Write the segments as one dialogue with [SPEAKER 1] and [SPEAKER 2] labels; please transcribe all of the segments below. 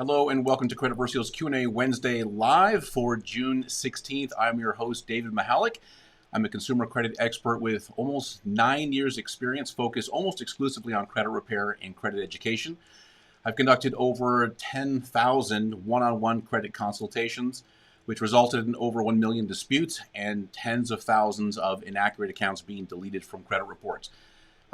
[SPEAKER 1] Hello and welcome to Credit Versio's Q&A Wednesday live for June 16th. I'm your host, David Michalek. I'm a consumer credit expert with almost 9 years experience, focused almost exclusively on credit repair and credit education. I've conducted over 10,000 one-on-one credit consultations, which resulted in over 1 million disputes and tens of thousands of inaccurate accounts being deleted from credit reports.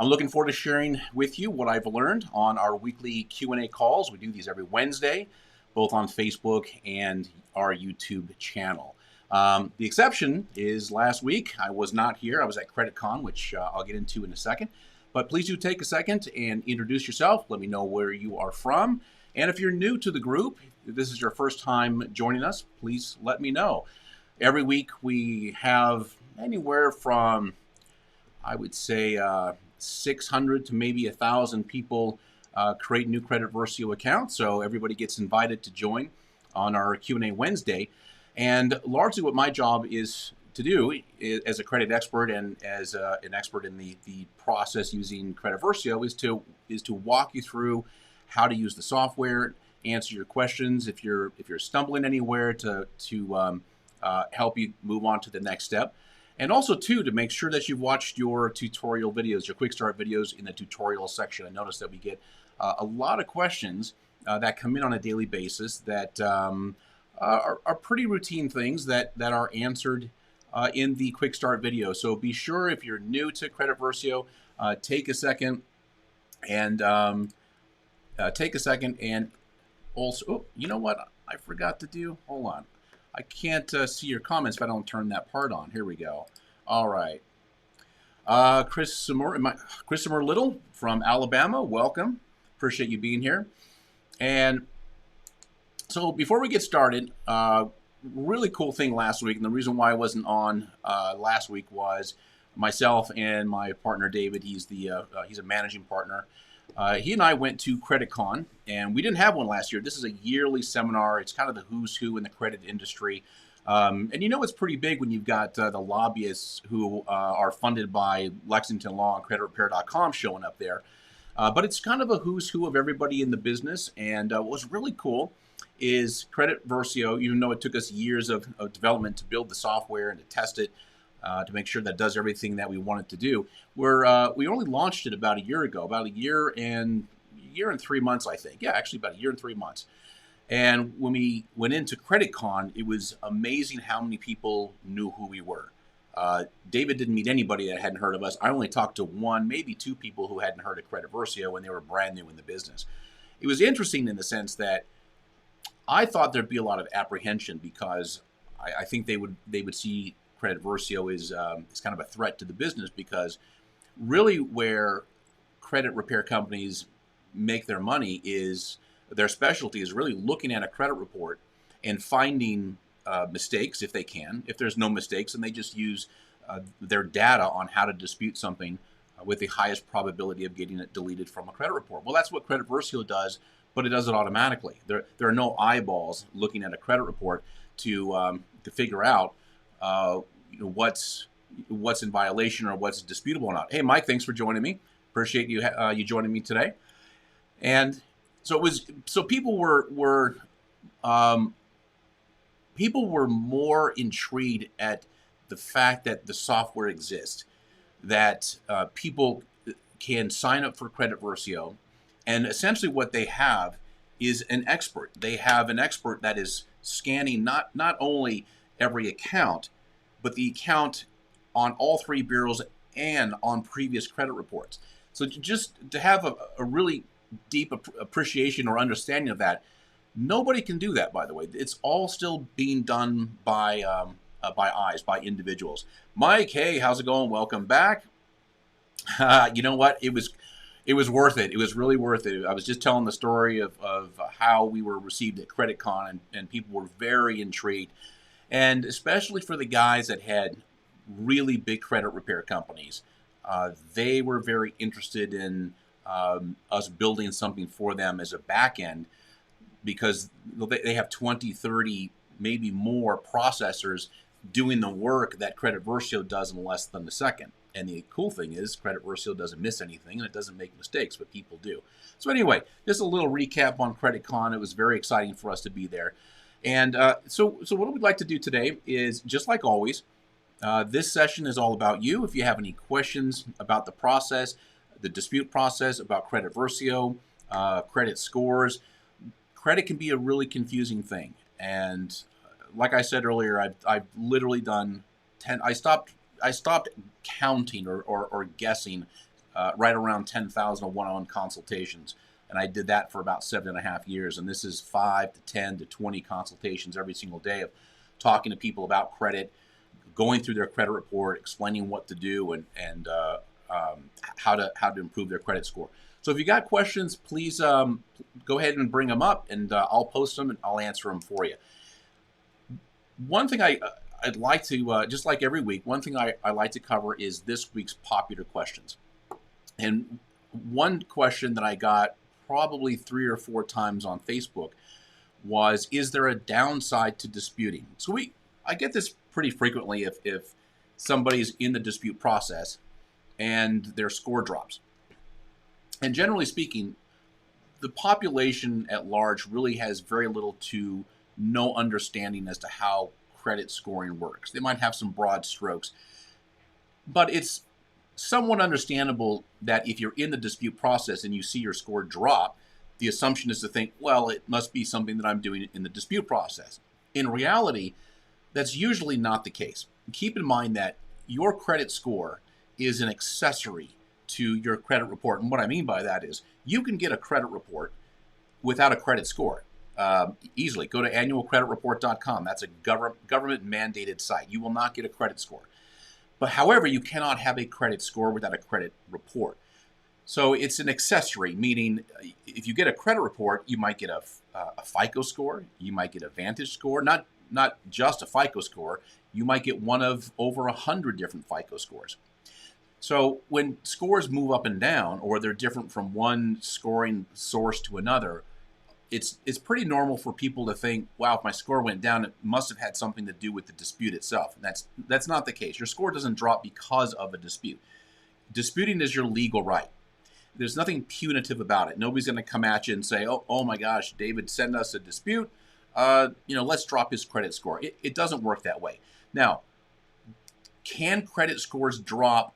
[SPEAKER 1] I'm looking forward to sharing with you what I've learned on our weekly Q&A calls. We do these every Wednesday, both on Facebook and our YouTube channel. The exception is last week. I was not here. I was at CreditCon, which I'll get into in a second. But please do take a second and introduce yourself. Let me know where you are from. And if you're new to the group, if this is your first time joining us, please let me know. Every week we have anywhere from, I would say, 600 to maybe 1,000 people create new Credit Versio accounts. So everybody gets invited to join on our Q&A Wednesday. And largely what my job is to do as a credit expert and as an expert in the process using Credit Versio is to walk you through how to use the software, answer your questions if you're stumbling anywhere, to help you move on to the next step. And also, too, to make sure that you've watched your tutorial videos, your quick start videos in the tutorial section. I noticed that we get a lot of questions that come in on a daily basis that are pretty routine things that are answered in the quick start video. So be sure, if you're new to Credit Versio, take a second and also, oh, you know what I forgot to do? Hold on. I can't see your comments if I don't turn that part on. Here we go. All right. Christopher Little from Alabama, welcome. Appreciate you being here. And so before we get started, really cool thing last week, and the reason why I wasn't on last week was myself and my partner David. He's a managing partner. He and I went to CreditCon, and we didn't have one last year. This is a yearly seminar. It's kind of the who's who in the credit industry. And you know it's pretty big when you've got the lobbyists who are funded by Lexington Law and CreditRepair.com showing up there. But it's kind of a who's who of everybody in the business. And what was really cool is Credit Versio, even though it took us years of development to build the software and to test it, to make sure that it does everything that we want it to do. We only launched it about a year ago, about a year and 3 months, I think. Yeah, actually about a year and 3 months. And when we went into CreditCon, it was amazing how many people knew who we were. David didn't meet anybody that hadn't heard of us. I only talked to one, maybe two people who hadn't heard of Credit Versio when they were brand new in the business. It was interesting in the sense that I thought there'd be a lot of apprehension because I think they would see Credit Versio is kind of a threat to the business, because really where credit repair companies make their money is their specialty is really looking at a credit report and finding mistakes if they can. If there's no mistakes, and they just use their data on how to dispute something with the highest probability of getting it deleted from a credit report. Well, that's what Credit Versio does, but it does it automatically. There are no eyeballs looking at a credit report to figure out what's in violation or what's disputable or not. Hey, Mike, thanks for joining me. Appreciate you joining me today. And so people were more intrigued at the fact that the software exists, that people can sign up for Credit Versio, and essentially what they have is an expert. They have an expert that is scanning not only every account, but the account on all three bureaus and on previous credit reports. So just to have a really deep appreciation or understanding of that, nobody can do that, by the way. It's all still being done by individuals. Mike, hey, how's it going? Welcome back. You know what? It was worth it. It was really worth it. I was just telling the story of how we were received at CreditCon, and people were very intrigued. And especially for the guys that had really big credit repair companies, they were very interested in us building something for them as a back end, because they have 20, 30, maybe more processors doing the work that Credit Versio does in less than a second. And the cool thing is Credit Versio doesn't miss anything and it doesn't make mistakes, but people do. So anyway, just a little recap on CreditCon. It was very exciting for us to be there. And so what we'd like to do today is, just like always, this session is all about you. If you have any questions about the process, the dispute process, about Credit Versio, credit scores, credit can be a really confusing thing. And like I said earlier, I've literally done 10. I stopped counting or guessing right around 10,000 one-on-one consultations. And I did that for about 7.5 years. And this is 5 to 10 to 20 consultations every single day of talking to people about credit, going through their credit report, explaining what to do and how to improve their credit score. So if you got questions, please go ahead and bring them up, and I'll post them and I'll answer them for you. One thing I'd like to, just like every week, one thing I like to cover is this week's popular questions. And one question that I got probably 3 or 4 times on Facebook was, is there a downside to disputing? So I get this pretty frequently if somebody's in the dispute process and their score drops. And generally speaking, the population at large really has very little to no understanding as to how credit scoring works. They might have some broad strokes, but it's somewhat understandable that if you're in the dispute process and you see your score drop, the assumption is to think, well, it must be something that I'm doing in the dispute process. In reality, that's usually not the case. Keep in mind that your credit score is an accessory to your credit report. And what I mean by that is you can get a credit report without a credit score easily. Go to annualcreditreport.com. That's a government mandated site. You will not get a credit score. But however, you cannot have a credit score without a credit report. So it's an accessory, meaning if you get a credit report, you might get a FICO score, you might get a Vantage score, not just a FICO score, you might get one of over 100 different FICO scores. So when scores move up and down, or they're different from one scoring source to another, it's pretty normal for people to think, wow, if my score went down, it must have had something to do with the dispute itself. And that's not the case. Your score doesn't drop because of a dispute. Disputing is your legal right. There's nothing punitive about it. Nobody's going to come at you and say, oh my gosh, David sent us a dispute. Let's drop his credit score. It doesn't work that way. Now, can credit scores drop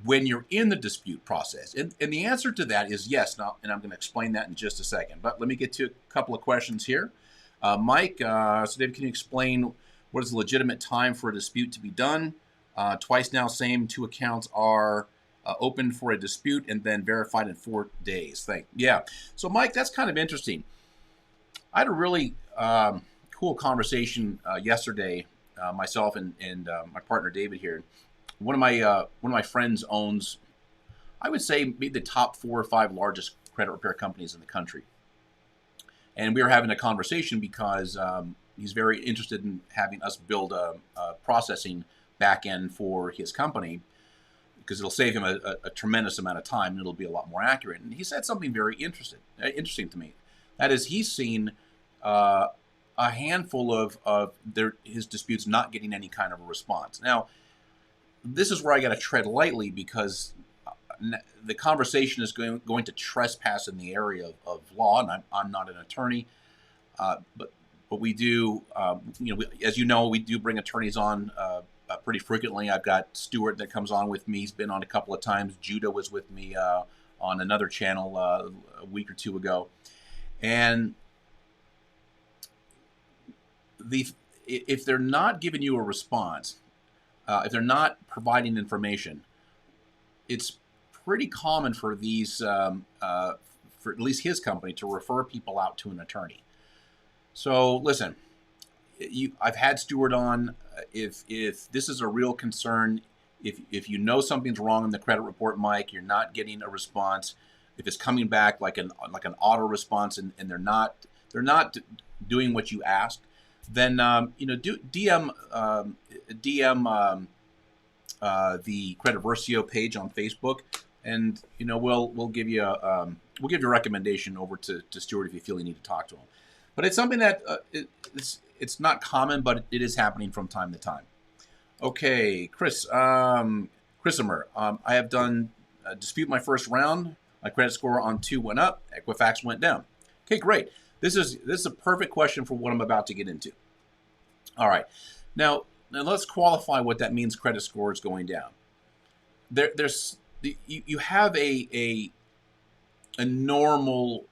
[SPEAKER 1] when you're in the dispute process? And the answer to that is yes. Now, and I'm going to explain that in just a second. But let me get to a couple of questions here. Mike, so David, can you explain what is the legitimate time for a dispute to be done? Twice now, same 2 accounts are opened for a dispute and then verified in 4 days. Yeah. So Mike, that's kind of interesting. I had a really cool conversation yesterday, myself and my partner David here. One of my friends owns, I would say, maybe the top 4 or 5 largest credit repair companies in the country. And we were having a conversation because he's very interested in having us build a processing back end for his company, because it'll save him a tremendous amount of time and it'll be a lot more accurate. And he said something very interesting to me. That is, he's seen a handful of his disputes not getting any kind of a response. Now, this is where I got to tread lightly, because the conversation is going to trespass in the area of law, and I'm not an attorney, but we do, as you know, we do bring attorneys on pretty frequently. I've got Stuart that comes on with me. He's been on a couple of times. Judah was with me on another channel a week or 2 ago, and if they're not giving you a response, if they're not providing information, it's pretty common for these, for at least his company, to refer people out to an attorney. So listen, I've had Stuart on. If this is a real concern, if you know something's wrong in the credit report, Mike, you're not getting a response, if it's coming back like an auto response and they're not doing what you asked, then DM the Credit Versio page on Facebook, and we'll give you a recommendation over to Stuart if you feel you need to talk to him. But it's something that it's not common, but it is happening from time to time. Okay, Chris Christopher, I have done dispute my first round. My credit score on 2 went up. Equifax went down. Okay, great. This is a perfect question for what I'm about to get into. All right. Now let's qualify what that means. Credit score is going down. You have a normal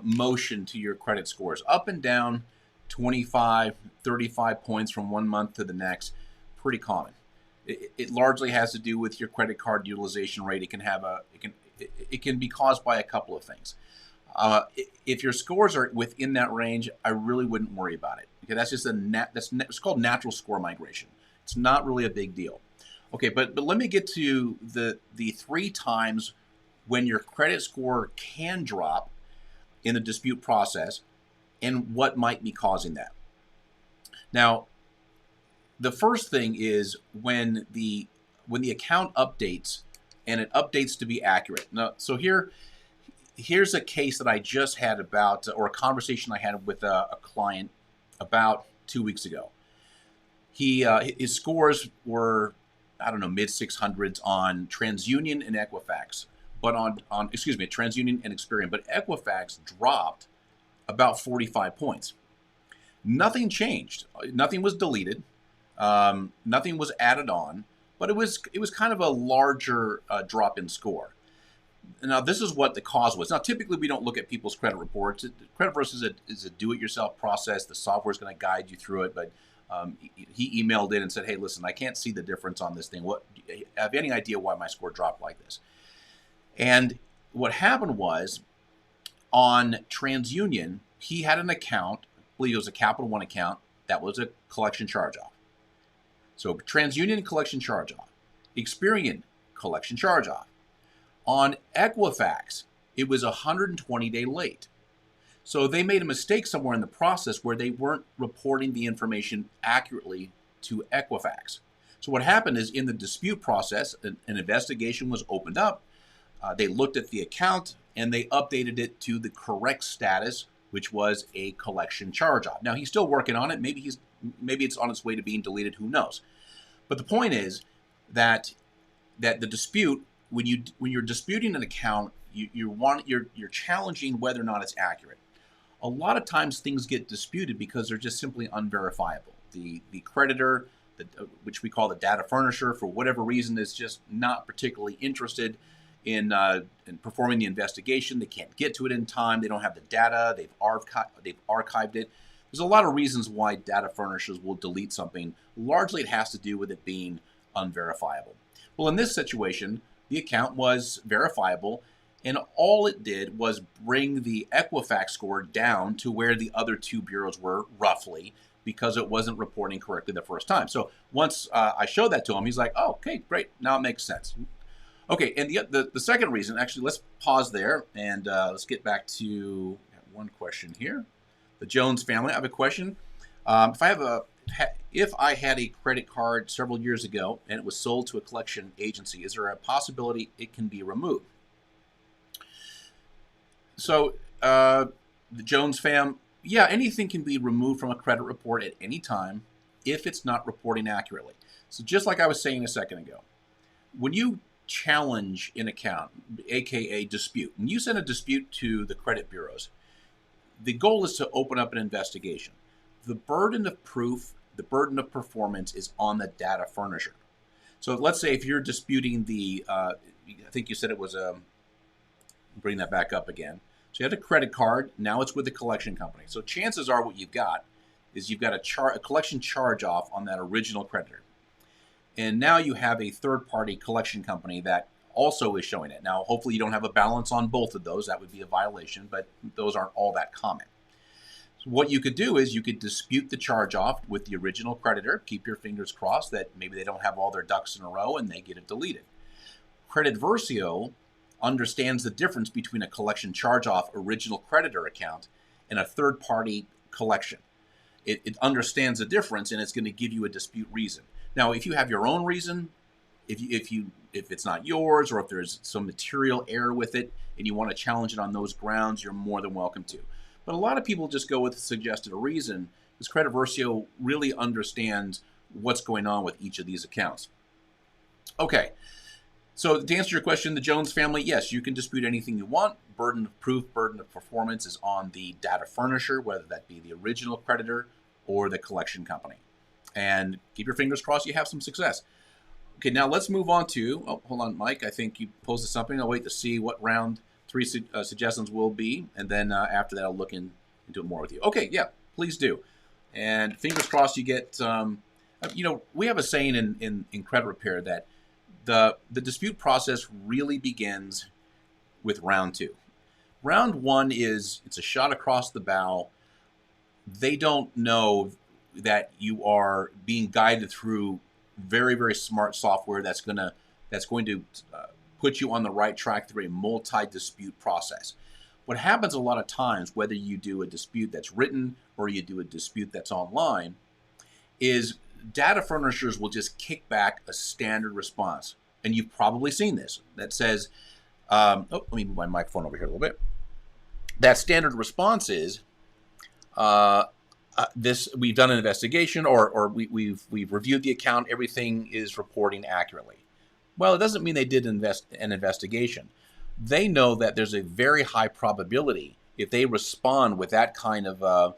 [SPEAKER 1] motion to your credit scores, up and down, 25, 35 points from one month to the next. Pretty common. It largely has to do with your credit card utilization rate. It can be caused by a couple of things. If your scores are within that range, I really wouldn't worry about it. Okay, that's just it's called natural score migration. It's not really a big deal. Okay, but let me get to the 3 times when your credit score can drop in the dispute process and what might be causing that. Now, the first thing is when the account updates, and it updates to be accurate. Now, so here's a case that I just had about, or a conversation I had with a client about 2 weeks ago. His scores were, I don't know, mid 600s on TransUnion and Equifax, but on TransUnion and Experian, but Equifax dropped about 45 points. Nothing changed. Nothing was deleted. Nothing was added on, but it was kind of a larger drop in score. Now, this is what the cause was. Now, typically we don't look at people's credit reports. Credit Versio is a do-it-yourself process. The software is going to guide you through it, but he emailed in and said, "Hey, listen, I can't see the difference on this thing. Have any idea why my score dropped like this?" And what happened was, on TransUnion, he had an account, I believe it was a Capital One account, that was a collection charge-off. So TransUnion, collection charge-off. Experian, collection charge-off. On Equifax, it was 120-day late. So they made a mistake somewhere in the process where they weren't reporting the information accurately to Equifax. So what happened is, in the dispute process, an investigation was opened up. They looked at the account and they updated it to the correct status, which was a collection charge-off. Now, he's still working on it. Maybe it's on its way to being deleted. Who knows? But the point is that the dispute, when you're disputing an account, you're challenging whether or not it's accurate. A lot of times things get disputed because they're just simply unverifiable. The creditor, which we call the data furnisher, for whatever reason, is just not particularly interested in performing the investigation. They can't get to it in time. They don't have the data. They've archived it. There's a lot of reasons why data furnishers will delete something. Largely, it has to do with it being unverifiable. Well, in this situation, the account was verifiable, and all it did was bring the Equifax score down to where the other 2 bureaus were, roughly, because it wasn't reporting correctly the first time. So once I showed that to him, he's like, "Oh, okay, great. Now it makes sense." Okay, and the second reason, actually, let's pause there and let's get back to one question here. The Jones family, I have a question. If I had a credit card several years ago and it was sold to a collection agency, is there a possibility it can be removed? So the Jones fam, yeah, anything can be removed from a credit report at any time if it's not reporting accurately. So just like I was saying a second ago, when you challenge an account, aka dispute, when you send a dispute to the credit bureaus, the goal is to open up an investigation. The burden of proof, the burden of performance is on the data furnisher. So let's say if you're disputing I think you said it was bring that back up again. So you had a credit card, now it's with the collection company. So chances are what you've got is you've got a collection charge-off on that original creditor. And now you have a third-party collection company that also is showing it. Now, hopefully you don't have a balance on both of those. That would be a violation, but those aren't all that common. So what you could do is you could dispute the charge-off with the original creditor, keep your fingers crossed that maybe they don't have all their ducks in a row and they get it deleted. Credit Versio understands the difference between a collection charge-off original creditor account and a third-party collection. It understands the difference, and it's going to give you a dispute reason. Now, if you have your own reason, if it's not yours, or if there's some material error with it and you want to challenge it on those grounds, you're more than welcome to. But a lot of people just go with suggested a reason, because Credit Versio really understands what's going on with each of these accounts. Okay, So to answer your question, the Jones family, yes, you can dispute anything you want. Burden of proof, burden of performance is on the data furnisher, whether that be the original creditor or the collection company. And keep your fingers crossed you have some success. Okay, now let's move on to, oh, hold on, Mike. I think you posted something. I'll wait to see what round 3 suggestions will be. And then after that, I'll look into it more with you. Okay, yeah, please do. And fingers crossed you get, we have a saying in credit repair that the dispute process really begins with round 2. Round 1 it's a shot across the bow. They don't know that you are being guided through very, very smart software that's going to put you on the right track through a multi-dispute process. What happens a lot of times, whether you do a dispute that's written or you do a dispute that's online, is data furnishers will just kick back a standard response. And you've probably seen this that says, let me move my microphone over here a little bit. That standard response is, we've done an investigation, or we've reviewed the account, everything is reporting accurately. Well, it doesn't mean they did an investigation. They know that there's a very high probability if they respond with that kind of a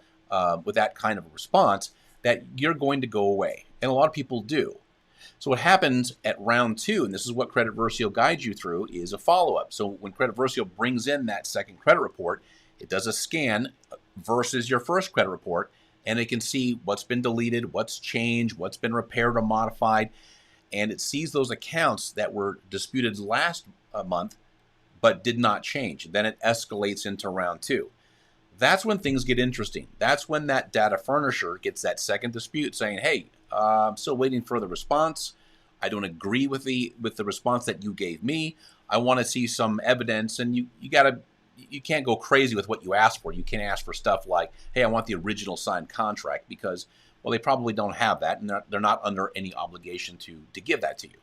[SPEAKER 1] response that you're going to go away, and a lot of people do. So what happens at round 2, and this is what Credit Versio guides you through, is a follow-up. So when Credit Versio brings in that second credit report, it does a scan versus your first credit report, and it can see what's been deleted, what's changed, what's been repaired or modified, and it sees those accounts that were disputed last month but did not change. Then it escalates into round 2. That's when things get interesting. That's when that data furnisher gets that second dispute saying, hey, I'm still waiting for the response. I don't agree with the response that you gave me. I want to see some evidence. And you can't go crazy with what you ask for. You can't ask for stuff like, hey, I want the original signed contract, because, well, they probably don't have that, and they're not under any obligation to give that to you.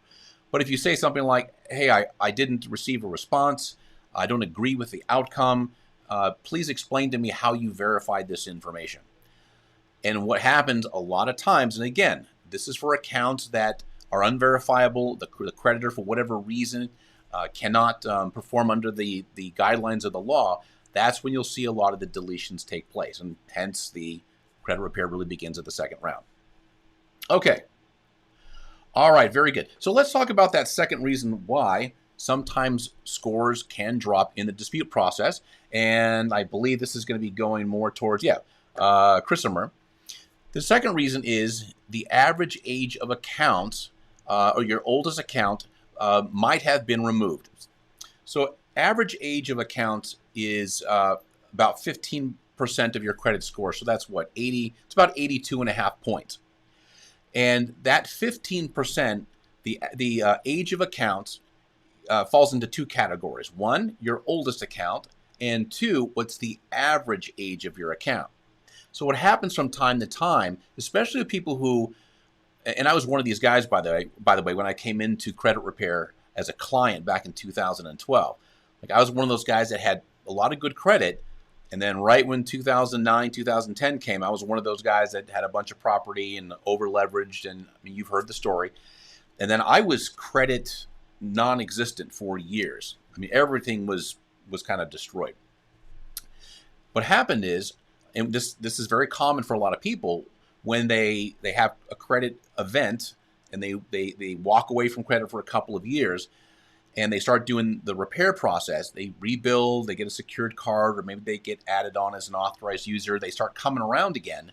[SPEAKER 1] But if you say something like, hey, I didn't receive a response, I don't agree with the outcome, please explain to me how you verified this information. And what happens a lot of times, and again, this is for accounts that are unverifiable, the creditor, for whatever reason, cannot perform under the guidelines of the law, that's when you'll see a lot of the deletions take place. And hence, the credit repair really begins at the second round. Okay. All right, very good. So let's talk about that second reason why sometimes scores can drop in the dispute process. And I believe this is going to be going more towards, Christopher. The second reason is the average age of accounts, or your oldest account, might have been removed. So average age of accounts is about 15% of your credit score. So that's what, 80, it's about 82.5 points. And that 15%, the age of accounts falls into 2 categories. 1, your oldest account, and 2, what's the average age of your account. So what happens from time to time, especially with people who, and I was one of these guys, by the way, when I came into credit repair as a client back in 2012. Like, I was one of those guys that had a lot of good credit, and then right when 2009, 2010 came, I was one of those guys that had a bunch of property and over-leveraged, and I mean, you've heard the story. And then I was credit non-existent for years. I mean, everything was kind of destroyed. What happened is, and this is very common for a lot of people, when they have a credit event and they walk away from credit for a couple of years, and they start doing the repair process, they rebuild, they get a secured card, or maybe they get added on as an authorized user, they start coming around again.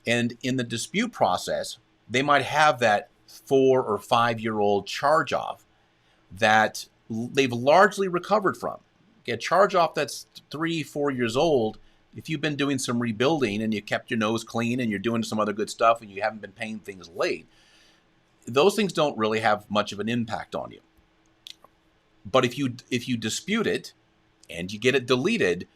[SPEAKER 1] And in the dispute process, they might have that 4 or 5 year old charge off that they've largely recovered from. Get charge off that's 3-4 years old. If you've been doing some rebuilding and you kept your nose clean and you're doing some other good stuff and you haven't been paying things late, those things don't really have much of an impact on you. But if you dispute it and you get it deleted,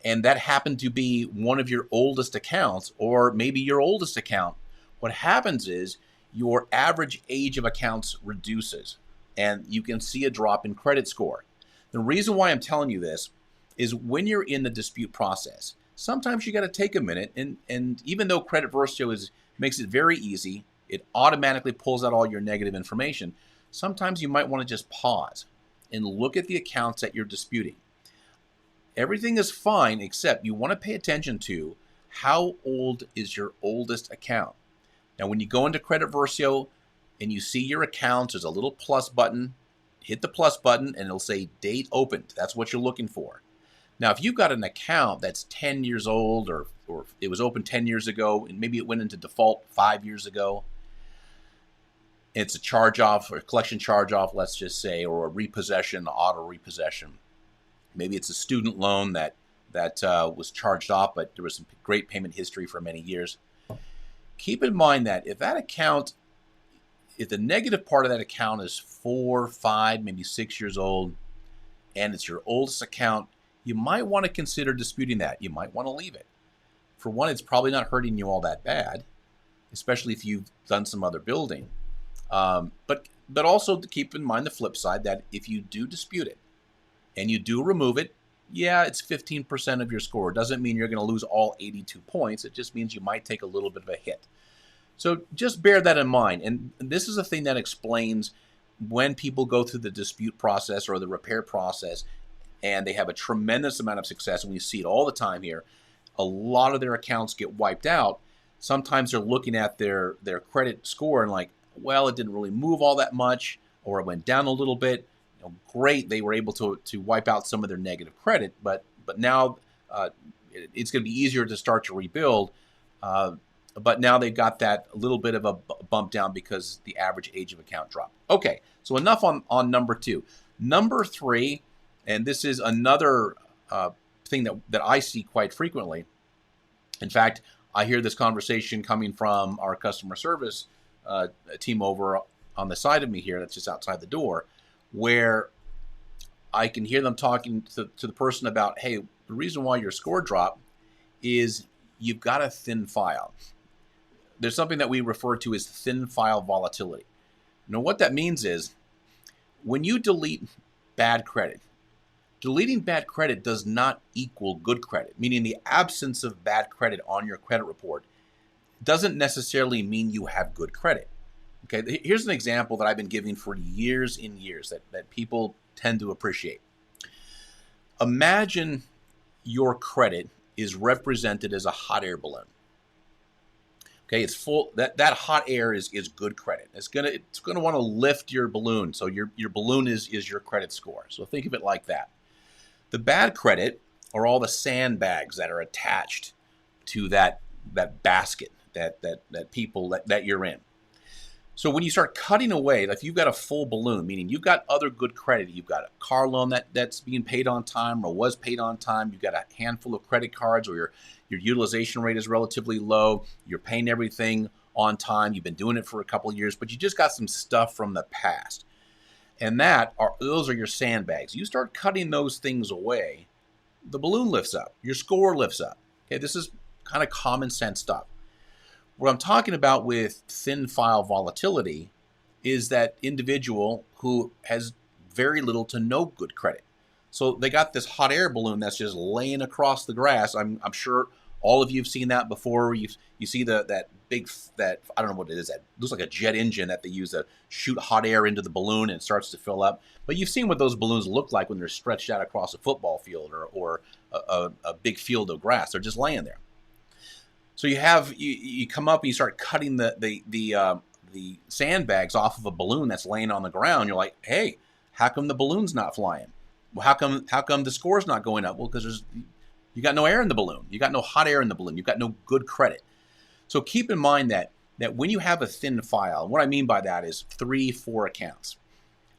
[SPEAKER 1] and that happened to be one of your oldest accounts, or maybe your oldest account, what happens is your average age of accounts reduces, and you can see a drop in credit score. The reason why I'm telling you this is when you're in the dispute process, sometimes you got to take a minute, and even though Credit Versio makes it very easy, it automatically pulls out all your negative information. sometimes you might want to just pause and look at the accounts that you're disputing. Everything is fine, except you want to pay attention to how old is your oldest account. Now, when you go into Credit Versio and you see your accounts, there's a little plus button. Hit the plus button and it'll say date opened. That's what you're looking for. Now, if you've got an account that's 10 years old or it was opened 10 years ago and maybe it went into default 5 years ago, it's a charge-off or a collection charge-off, let's just say, or a repossession, auto repossession. Maybe it's a student loan that was charged off, but there was some great payment history for many years. Keep in mind that if that account, if the negative part of that account is 4, 5, maybe 6 years old, and it's your oldest account, you might want to consider disputing that. You might want to leave it. For one, it's probably not hurting you all that bad, especially if you've done some other building. But also to keep in mind the flip side that if you do dispute it and you do remove it, yeah, it's 15% of your score. It doesn't mean you're going to lose all 82 points. It just means you might take a little bit of a hit. So just bear that in mind. And this is a thing that explains when people go through the dispute process or the repair process and they have a tremendous amount of success, and we see it all the time here, a lot of their accounts get wiped out. Sometimes they're looking at their credit score and like, well, it didn't really move all that much, or it went down a little bit. Great, they were able to wipe out some of their negative credit, but now it's going to be easier to start to rebuild. But now they've got that little bit of a bump down because the average age of account dropped. Okay, so enough on number 2. Number 3, and this is another thing that I see quite frequently. In fact, I hear this conversation coming from our customer service team over on the side of me here that's just outside the door, where I can hear them talking to the person about, hey, the reason why your score dropped is you've got a thin file. There's something that we refer to as thin file volatility. Now, what that means is when you delete bad credit, deleting bad credit does not equal good credit, meaning the absence of bad credit on your credit report doesn't necessarily mean you have good credit. Okay, here's an example that I've been giving for years and years that people tend to appreciate. Imagine your credit is represented as a hot air balloon. Okay, it's full. That hot air is good credit. It's gonna want to lift your balloon. So your balloon is your credit score. So think of it like that. The bad credit are all the sandbags that are attached to that basket that people that you're in. So when you start cutting away, if you've got a full balloon, meaning you've got other good credit, you've got a car loan that's being paid on time or was paid on time, you've got a handful of credit cards, or your utilization rate is relatively low, you're paying everything on time, you've been doing it for a couple of years, but you just got some stuff from the past. And those are your sandbags. You start cutting those things away, the balloon lifts up, your score lifts up. Okay, this is kind of common sense stuff. What I'm talking about with thin file volatility is that individual who has very little to no good credit. So they got this hot air balloon that's just laying across the grass. I'm sure all of you have seen that before. You see that big, I don't know what it is, that looks like a jet engine that they use to shoot hot air into the balloon and it starts to fill up. But you've seen what those balloons look like when they're stretched out across a football field or a big field of grass. They're just laying there. So you come up and you start cutting the sandbags off of a balloon that's laying on the ground. You're like, hey, how come the balloon's not flying? Well, how come the score's not going up? Well, because you got no air in the balloon. You got no hot air in the balloon. You've got no good credit. So keep in mind that when you have a thin file, and what I mean by that is 3, 4 accounts.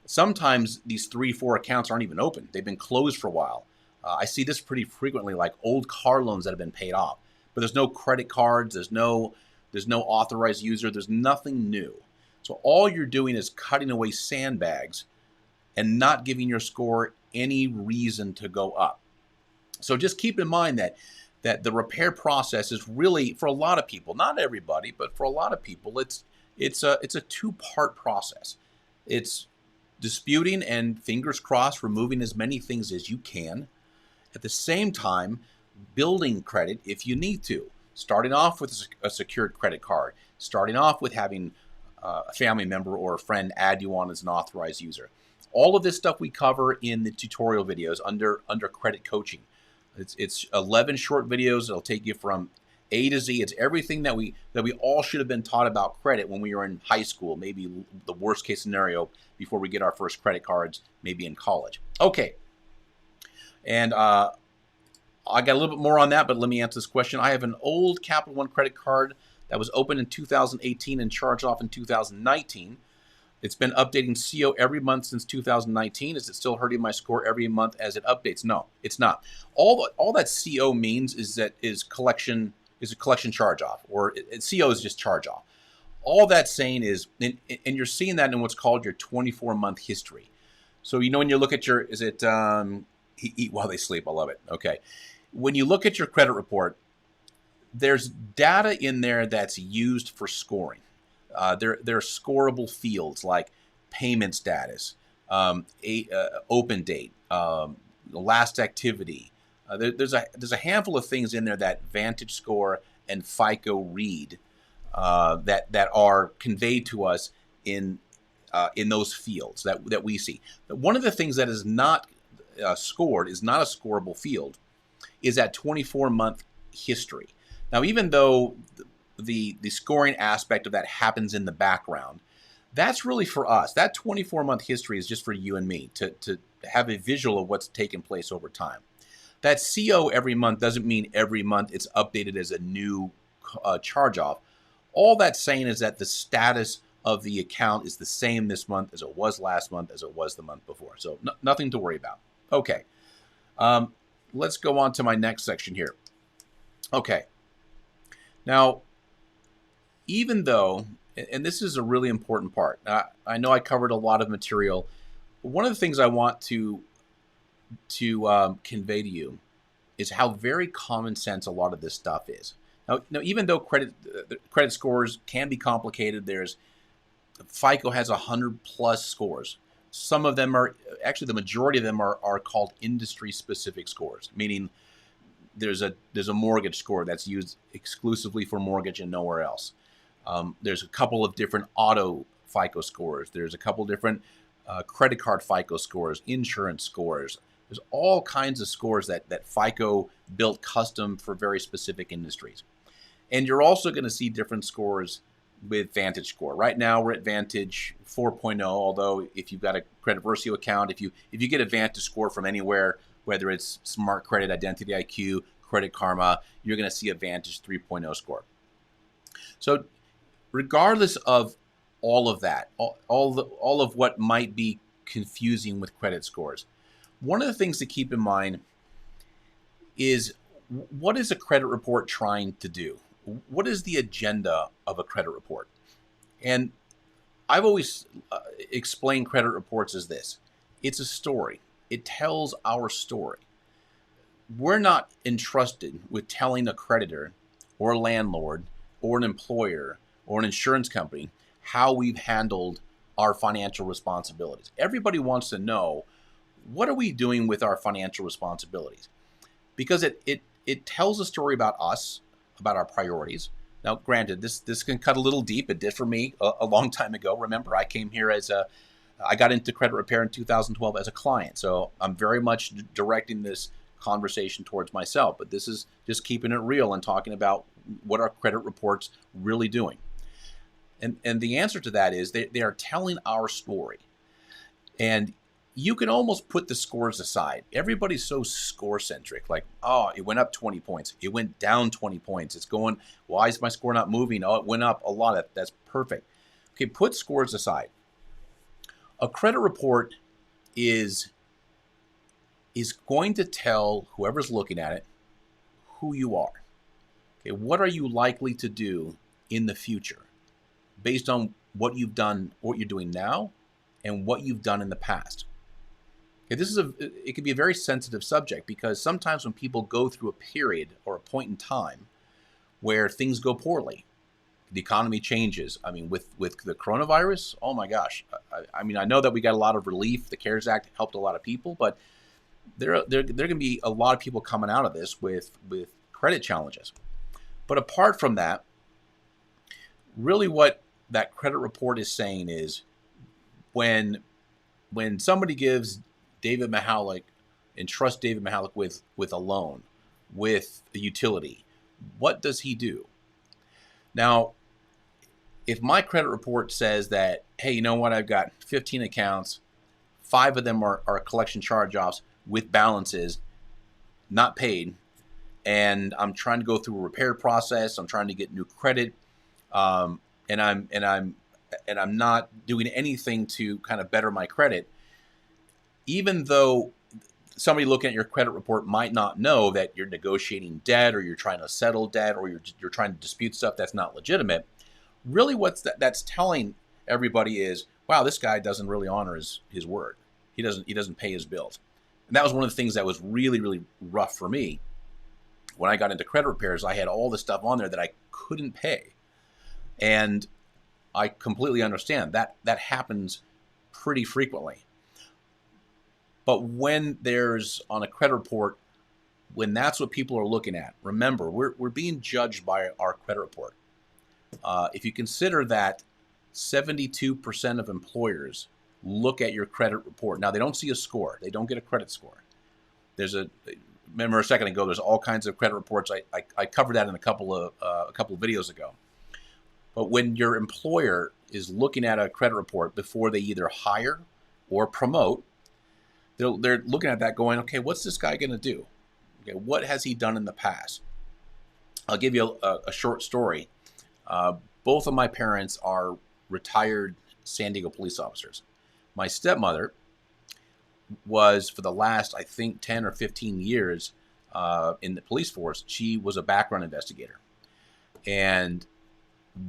[SPEAKER 1] Sometimes these 3, 4 accounts aren't even open. They've been closed for a while. I see this pretty frequently, like old car loans that have been paid off. But there's no credit cards, there's no authorized user, there's nothing new. So all you're doing is cutting away sandbags and not giving your score any reason to go up. So just keep in mind that the repair process is really, for a lot of people, not everybody, but for a lot of people, it's a 2-part process. It's disputing and, fingers crossed, removing as many things as you can. At the same time, building credit if you need to, starting off with a secured credit card, starting off with having a family member or a friend add you on as an authorized user. All of this stuff we cover in the tutorial videos under credit coaching. It's 11 short videos. It'll take you from A to Z. It's everything that we all should have been taught about credit when we were in high school, maybe the worst case scenario before we get our first credit cards, maybe in college. Okay. And I got a little bit more on that, but let me answer this question. I have an old Capital One credit card that was opened in 2018 and charged off in 2019. It's been updating CO every month since 2019. Is it still hurting my score every month as it updates? No, it's not. All that CO means is a collection charge off, or CO is just charge off. All that's saying is, and you're seeing that in what's called your 24-month history. So when you look at your, is it eat while they sleep? I love it. Okay, when you look at your credit report, there's data in there that's used for scoring. There are scoreable fields like payment status, open date, last activity. There's a handful of things in there that Vantage Score and FICO read that are conveyed to us in those fields that we see. One of the things that is not scored, is not a scoreable field, is that 24-month history. Now, even though the scoring aspect of that happens in the background, that's really for us. That 24-month history is just for you and me to have a visual of what's taken place over time. That CO every month doesn't mean every month it's updated as a new charge-off. All that's saying is that the status of the account is the same this month as it was last month, as it was the month before. So nothing to worry about. Okay. Let's go on to my next section here. Okay. Now, even though, and this is a really important part, I know I covered a lot of material, but one of the things I want to convey to you is how very common sense a lot of this stuff is. Now even though credit scores can be complicated, FICO has 100+ scores. Some of them are, actually the majority of them are called industry-specific scores, meaning there's a mortgage score that's used exclusively for mortgage and nowhere else. There's a couple of different auto FICO scores. There's a couple different credit card FICO scores, insurance scores. There's all kinds of scores that FICO built custom for very specific industries. And you're also going to see different scores with Vantage Score. Right now we're at Vantage 4.0, although if you've got a Credit Versio account, if you get a Vantage Score from anywhere, whether it's Smart Credit, Identity IQ, Credit Karma, you're going to see a Vantage 3.0 score. So regardless of all of that, all of what might be confusing with credit scores, one of the things to keep in mind is, what is a credit report trying to do? What is the agenda of a credit report? And I've always explained credit reports as this. It's a story. It tells our story. We're not entrusted with telling a creditor or a landlord or an employer or an insurance company how we've handled our financial responsibilities. Everybody wants to know, what are we doing with our financial responsibilities? Because it tells a story about us, about our priorities. Now, granted, this can cut a little deep. It did for me a long time ago. Remember, I came here I got into credit repair in 2012 as a client. So I'm very much directing this conversation towards myself. But this is just keeping it real and talking about what our credit reports really doing. And the answer to that is they are telling our story. And you can almost put the scores aside. Everybody's so score-centric. Like, oh, it went up 20 points. It went down 20 points. It's going, why is my score not moving? Oh, it went up a lot. That's perfect. Okay, put scores aside. A credit report is going to tell whoever's looking at it who you are. Okay, what are you likely to do in the future based on what you've done, what you're doing now, and what you've done in the past. Okay, it can be a very sensitive subject, because sometimes when people go through a period or a point in time where things go poorly, the economy changes. I mean, with the coronavirus, oh my gosh. I mean, I know that we got a lot of relief. The CARES Act helped a lot of people, but there going to be a lot of people coming out of this with credit challenges. But apart from that, really what that credit report is saying is when somebody gives David Michalek and trusts David Michalek with a loan, with a utility, what does he do? Now, if my credit report says that, hey, you know what, I've got 15 accounts, 5 of them are collection charge-offs with balances not paid, and I'm trying to go through a repair process, I'm trying to get new credit, and I'm not doing anything to kind of better my credit, even though somebody looking at your credit report might not know that you're negotiating debt or you're trying to settle debt or you're trying to dispute stuff that's not legitimate, really that's telling everybody is, wow, this guy doesn't really honor his word. He doesn't pay his bills. And that was one of the things that was really, really rough for me. When I got into credit repairs, I had all the stuff on there that I couldn't pay. And I completely understand that happens pretty frequently. But when there's on a credit report, when that's what people are looking at, remember, we're being judged by our credit report. If you consider that 72% of employers look at your credit report. Now, they don't see a score. They don't get a credit score. Remember a second ago, there's all kinds of credit reports. I covered that in a couple of videos ago. But when your employer is looking at a credit report before they either hire or promote, they're looking at that going, okay, what's this guy going to do? Okay, what has he done in the past? I'll give you a short story. Both of my parents are retired San Diego police officers. My stepmother was, for the last, I think, 10 or 15 years in the police force, she was a background investigator. And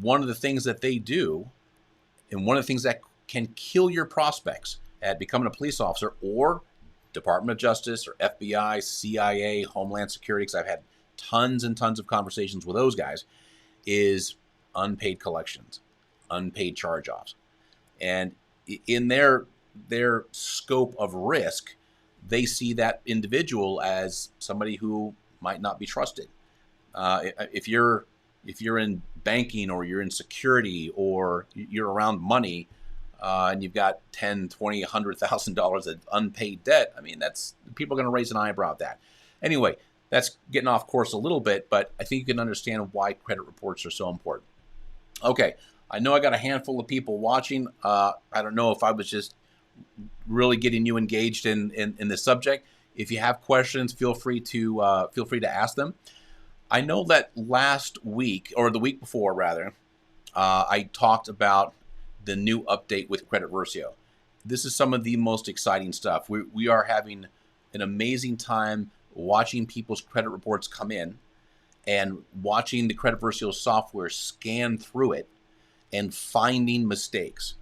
[SPEAKER 1] one of the things that they do, and one of the things that can kill your prospects at becoming a police officer or Department of Justice or FBI, CIA, Homeland Security, because I've had tons and tons of conversations with those guys, is unpaid collections, unpaid charge-offs. And in their scope of risk, they see that individual as somebody who might not be trusted. If you're in banking or you're in security or you're around money and you've got $10, $20, $100,000 of unpaid debt, I mean, people are going to raise an eyebrow at that. Anyway, that's getting off course a little bit, but I think you can understand why credit reports are so important. Okay, I know I got a handful of people watching. I don't know if I was just really getting you engaged in this subject. If you have questions, feel free to ask them. I know that last week, or the week before rather, I talked about the new update with Credit Versio. This is some of the most exciting stuff. We are having an amazing time watching people's credit reports come in and watching the Credit Versio software scan through it and finding mistakes.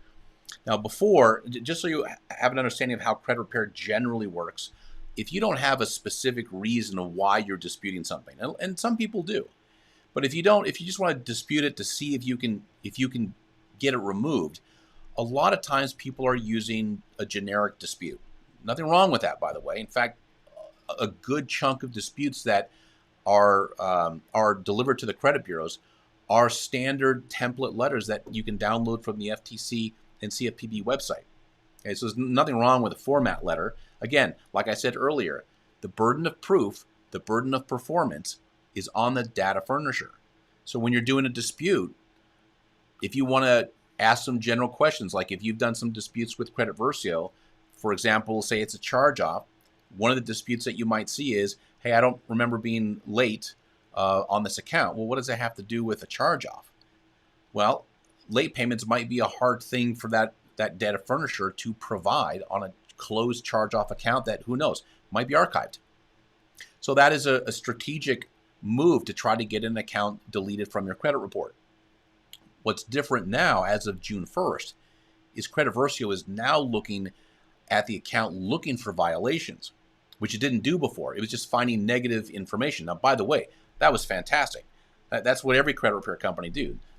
[SPEAKER 1] Now, before, just so you have an understanding of how credit repair generally works, if you don't have a specific reason of why you're disputing something, and some people do, but if you just want to dispute it to see if you can get it removed, a lot of times people are using a generic dispute. Nothing wrong with that, by the way. In fact, a good chunk of disputes that are delivered to the credit bureaus are standard template letters that you can download from the FTC and CFPB website. Okay, so there's nothing wrong with a format letter. Again, like I said earlier, the burden of proof, the burden of performance is on the data furnisher. So when you're doing a dispute, if you want to ask some general questions, like if you've done some disputes with Credit Versio, for example, say it's a charge-off, one of the disputes that you might see is, hey, I don't remember being late on this account. Well, what does that have to do with a charge-off? Well, late payments might be a hard thing for that data furnisher to provide on a closed charge-off account that, who knows, might be archived. So that is a strategic move to try to get an account deleted from your credit report. What's different now, as of June 1st, is Credit Versio is now looking at the account looking for violations, which it didn't do before. It was just finding negative information. Now, by the way, that was fantastic. That's what every credit repair company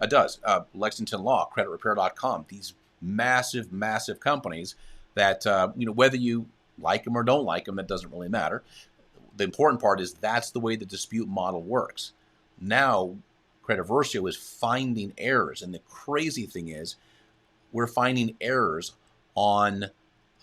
[SPEAKER 1] does. Lexington Law, creditrepair.com, these massive, massive companies that, whether you like them or don't like them, that doesn't really matter. The important part is that's the way the dispute model works. Now, Credit Versio is finding errors. And the crazy thing is, we're finding errors on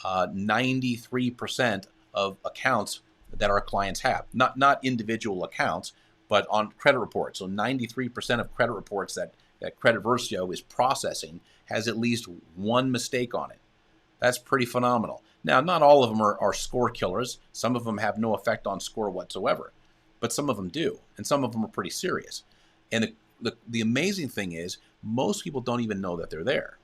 [SPEAKER 1] 93% of accounts that our clients have. Not individual accounts, but on credit reports. So 93% of credit reports that Credit Versio is processing has at least one mistake on it. That's pretty phenomenal. Now, not all of them are score killers. Some of them have no effect on score whatsoever, but some of them do, and some of them are pretty serious. And the amazing thing is, most people don't even know that they're there.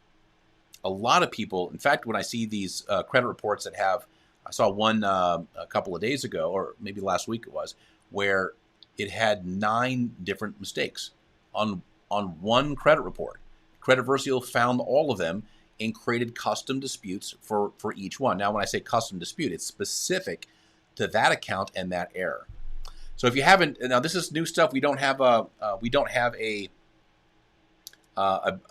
[SPEAKER 1] A lot of people, in fact, when I see these credit reports that have, I saw one a couple of days ago, or maybe last week it was, where it had 9 different mistakes on one credit report. Credit Versio found all of them and created custom disputes for each one. Now, when I say custom dispute, it's specific to that account and that error. So if you haven't, now this is new stuff. We don't have a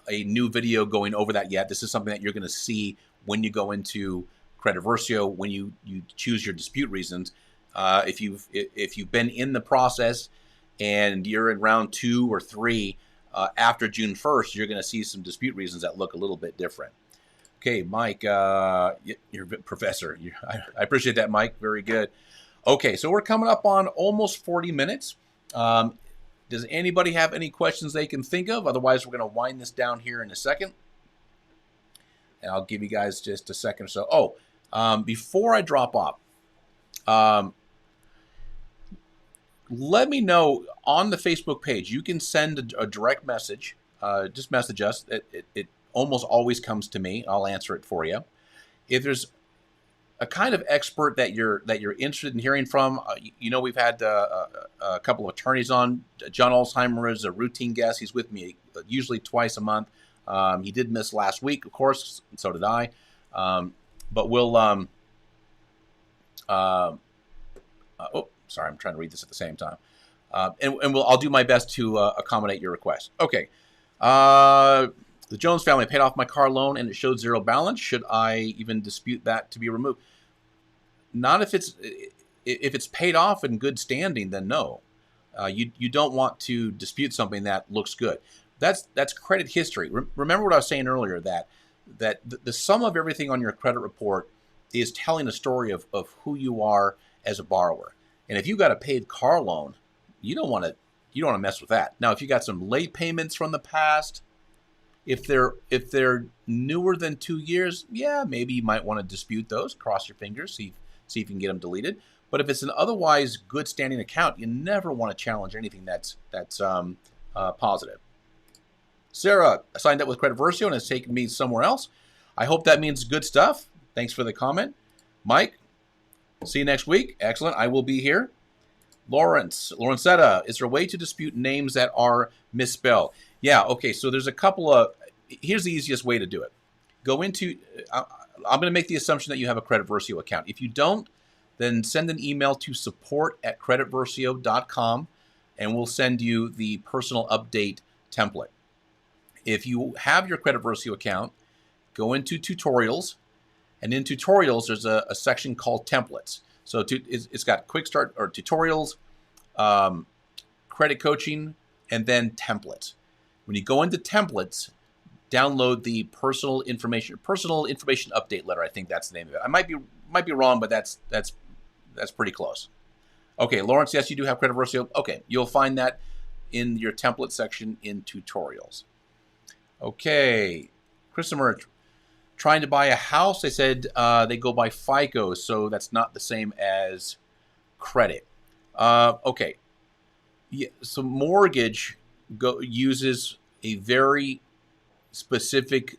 [SPEAKER 1] new video going over that yet. This is something that you're going to see when you go into Credit Versio, when you choose your dispute reasons. If you've been in the process and you're in round 2 or 3 after June 1st, you're going to see some dispute reasons that look a little bit different. Okay, Mike, you're a professor. I appreciate that, Mike. Very good. Okay, so we're coming up on almost 40 minutes. Does anybody have any questions they can think of? Otherwise, we're going to wind this down here in a second. And I'll give you guys just a second or so. Before I drop off, let me know on the Facebook page. You can send a direct message. Just message us. It almost always comes to me. I'll answer it for you. If there's a kind of expert that you're interested in hearing from, we've had a couple of attorneys on. John Alzheimer is a routine guest. He's with me usually twice a month. He did miss last week, of course, and so did I. But we'll sorry, I'm trying to read this at the same time. I'll do my best to accommodate your request. Okay. The Jones family paid off my car loan and it showed 0 balance. Should I even dispute that to be removed? Not if it's paid off in good standing, then no. You don't want to dispute something that looks good. That's credit history. Remember what I was saying earlier, that the sum of everything on your credit report is telling a story of who you are as a borrower. And if you got a paid car loan, you don't want to mess with that. Now, if you got some late payments from the past, if they're newer than 2 years, yeah, maybe you might want to dispute those. Cross your fingers, see if you can get them deleted. But if it's an otherwise good standing account, you never want to challenge anything that's positive. Sarah signed up with Credit Versio and has taken me somewhere else. I hope that means good stuff. Thanks for the comment. Mike, see you next week. Excellent. I will be here. Lawrencetta, is there a way to dispute names that are misspelled? Yeah, okay, so there's a couple of, here's the easiest way to do it. Go into, I'm going to make the assumption that you have a Credit Versio account. If you don't, then send an email to support@creditversio.com and we'll send you the personal update template. If you have your Credit Versio account, go into tutorials, and in tutorials, there's a section called templates. So it's got quick start or tutorials, credit coaching, and then templates. When you go into templates, download the personal information update letter. I think that's the name of it. I might be wrong, but that's pretty close. Okay, Lawrence, yes, you do have Credit Versio. Okay, you'll find that in your template section in tutorials. Okay, Christopher, trying to buy a house. They said they go by FICO, so that's not the same as credit. Okay, yeah, so mortgage uses a very specific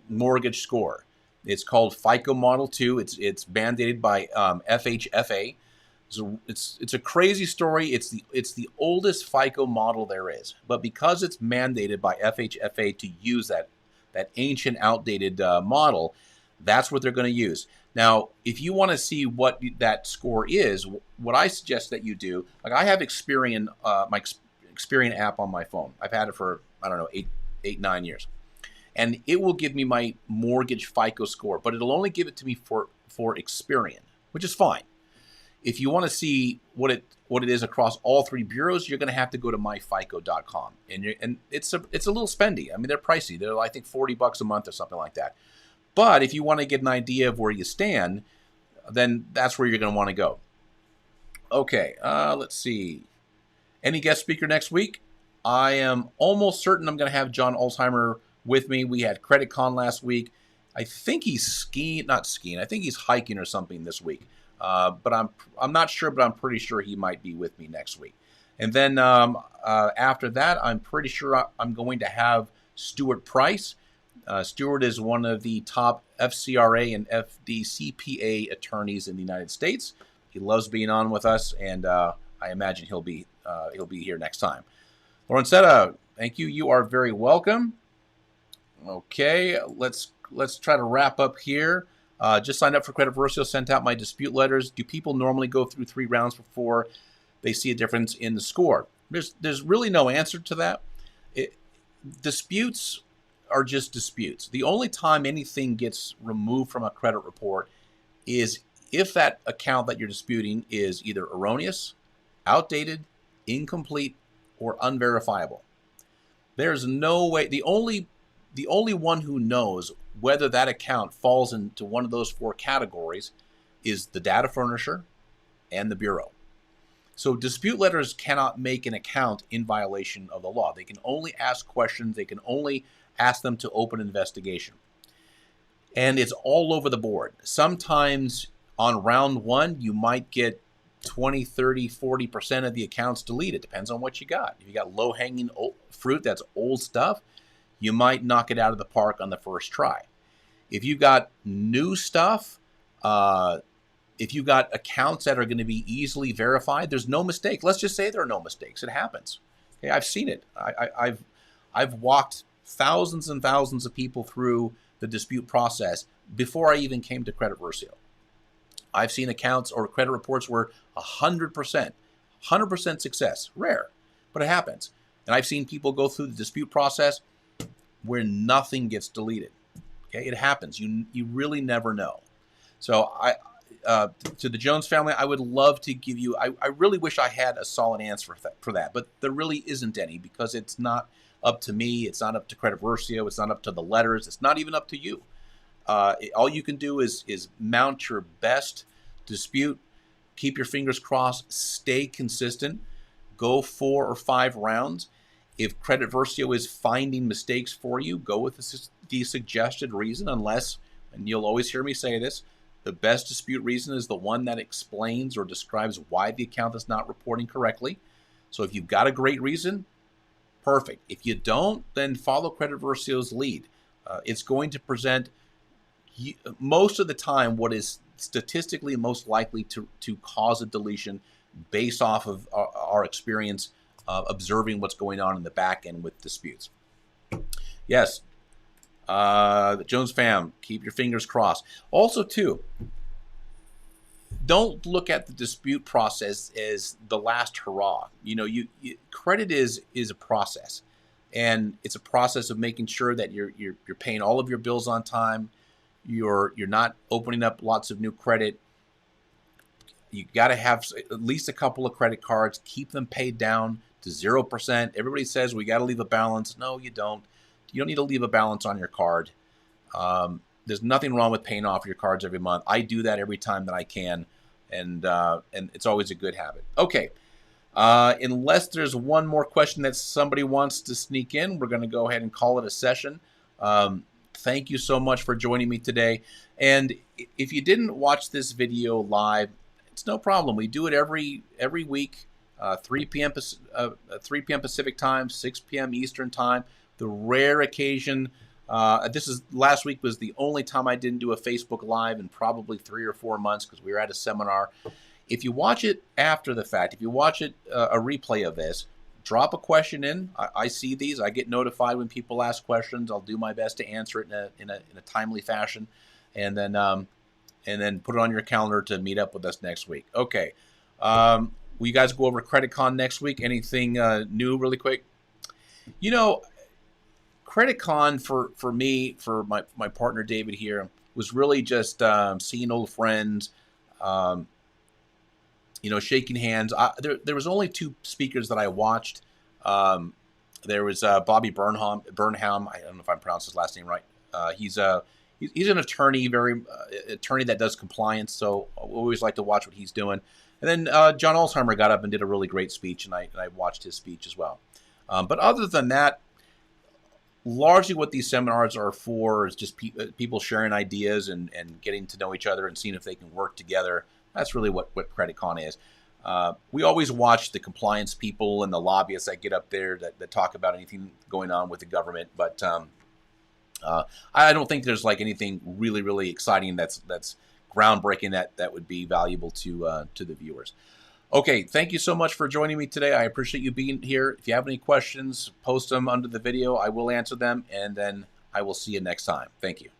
[SPEAKER 1] mortgage score. It's called FICO Model 2. It's mandated by FHFA. So it's a crazy story. It's the oldest FICO model there is, but because it's mandated by FHFA to use that ancient, outdated model, that's what they're going to use. Now, if you want to see what that score is, what I suggest that you do, like I have Experian, my Experian app on my phone. I've had it for, I don't know, 9 years. And it will give me my mortgage FICO score, but it'll only give it to me for Experian, which is fine. if you want to see what it is across all three bureaus, you're going to have to go to myfico.com, and it's a little spendy. I mean, they're pricey. They're, I think, $40 a month or something like that. But if you want to get an idea of where you stand, then that's where you're going to want to go. Okay, let's see. Any guest speaker next week? I am almost certain I'm going to have John Alzheimer with me. We had CreditCon last week. I think he's not skiing. I think he's hiking or something this week. But I'm not sure, but I'm pretty sure he might be with me next week. And then after that, I'm pretty sure I'm going to have Stuart Price. Stuart is one of the top FCRA and FDCPA attorneys in the United States. He loves being on with us, and I imagine he'll be here next time. Lorenzetta, thank you. You are very welcome. Okay, let's try to wrap up here. Just signed up for Credit Versio, sent out my dispute letters. Do people normally go through 3 rounds before they see a difference in the score? There's really no answer to that. Disputes are just disputes. The only time anything gets removed from a credit report is if that account that you're disputing is either erroneous, outdated, incomplete, or unverifiable. There's no way. The only one who knows whether that account falls into one of those 4 categories is the data furnisher and the bureau. So dispute letters cannot make an account in violation of the law. They can only ask questions. They can only ask them to open an investigation. And it's all over the board. Sometimes on round 1, you might get 20, 30, 40% of the accounts deleted. Depends on what you got. If you got low-hanging fruit, that's old stuff, you might knock it out of the park on the first try. If you got new stuff, if you got accounts that are going to be easily verified, there's no mistake. Let's just say there are no mistakes. It happens. Okay, I've seen it. I've walked thousands and thousands of people through the dispute process before I even came to Credit Versio. I've seen accounts or credit reports where 100% success. Rare, but it happens. And I've seen people go through the dispute process where nothing gets deleted. Okay, it happens. You really never know. So to the Jones family, I would love to give you. I really wish I had a solid answer for that, but there really isn't any because it's not up to me. It's not up to Credit Versio. It's not up to the letters. It's not even up to you. All you can do is mount your best dispute, keep your fingers crossed, stay consistent, go 4 or 5 rounds. If Credit Versio is finding mistakes for you, go with the suggested reason, unless, and you'll always hear me say this, the best dispute reason is the one that explains or describes why the account is not reporting correctly. So if you've got a great reason, perfect. If you don't, then follow Credit Versio's lead. It's going to present most of the time what is statistically most likely to cause a deletion based off of our experience observing what's going on in the back end with disputes. Yes, the Jones fam, keep your fingers crossed. Also, too, don't look at the dispute process as the last hurrah. You know, credit is a process, and it's a process of making sure that you're paying all of your bills on time. You're not opening up lots of new credit. You got to have at least a couple of credit cards. Keep them paid down to 0%. Everybody says we got to leave a balance. No, you don't. You don't need to leave a balance on your card. There's nothing wrong with paying off your cards every month. I do that every time that I can, and it's always a good habit. Okay, unless there's one more question that somebody wants to sneak in, we're going to go ahead and call it a session. Thank you so much for joining me today. And if you didn't watch this video live, it's no problem. We do it every week, 3 p.m. Pacific time, 6 p.m. Eastern time. The rare occasion, last week was the only time I didn't do a Facebook Live in probably 3 or 4 months because we were at a seminar. If you watch it after the fact, if you watch it, a replay of this, drop a question in. I see these. I get notified when people ask questions. I'll do my best to answer it in a timely fashion, and then put it on your calendar to meet up with us next week. Okay. Will you guys go over CreditCon next week? Anything new really quick? You know, CreditCon for me, for my partner David here, was really just seeing old friends, shaking hands. There was only two speakers that I watched. There was Bobby Burnham. I don't know if I pronounced his last name right. He's an attorney, attorney that does compliance. So I always like to watch what he's doing. And then John Alzheimer got up and did a really great speech, and I watched his speech as well. But other than that, largely what these seminars are for is just people sharing ideas and getting to know each other and seeing if they can work together. That's really what CreditCon is. We always watch the compliance people and the lobbyists that get up there that talk about anything going on with the government, but I don't think there's like anything really, really exciting that's groundbreaking that would be valuable to the viewers. Okay, thank you so much for joining me today. I appreciate you being here. If you have any questions, post them under the video. I will answer them, and then I will see you next time. Thank you.